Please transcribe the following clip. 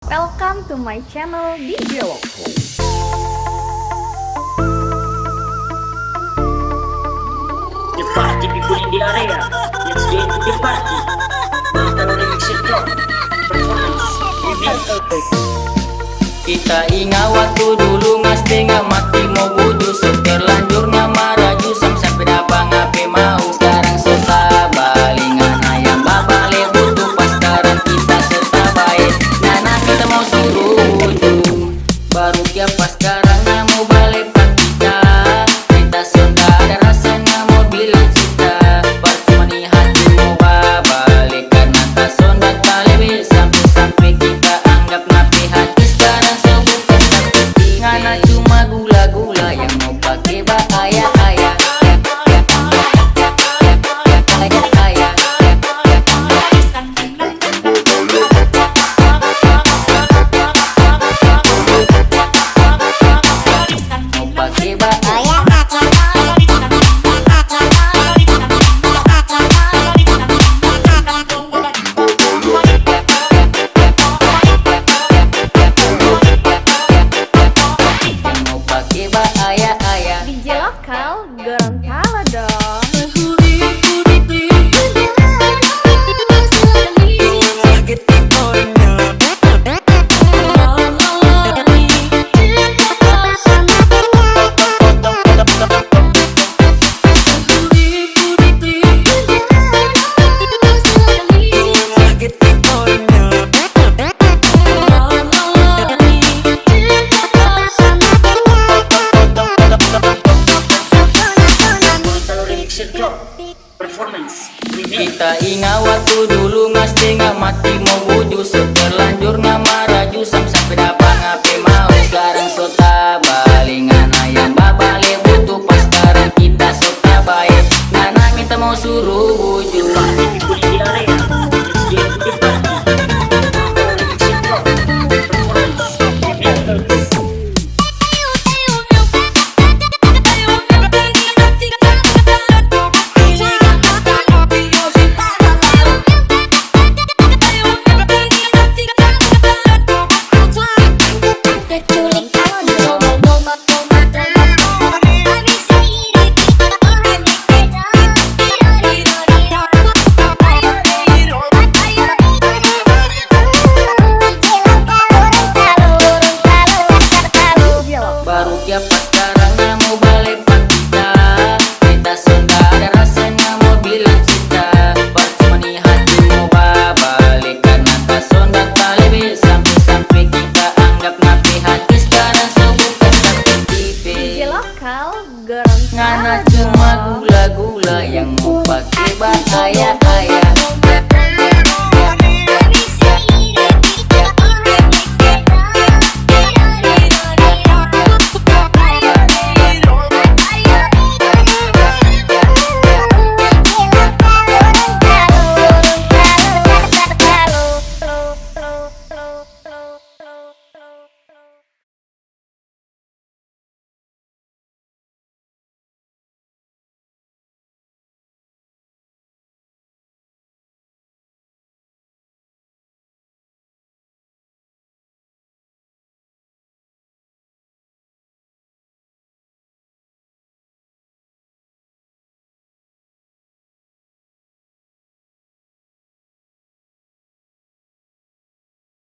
Welcome to my channel DJ Woko. The party people in the area, let's get to the party. Total remixed drop, performance, remix. Kita ingat waktu dulu ngaste mati mau budu terlanjur maraju sampai dapat ngape mau sekarang serta balingan ayam babale butuh pas sekarang kita serta baik nana kita mau suruh butuh baru kia pas sekarang mau balik pak kita saudara rasanya mau bilang cinta percuma nih hati mau balik karena tak sondak balik sampai kita anggap ngape hati sekarang ngana cuma gula-gula yang mau pakai bahaya ayah mau pakai bahaya DJ lokal Gorontalo dong. Total remixed drop, performance, remix. kita ingat waktu dulu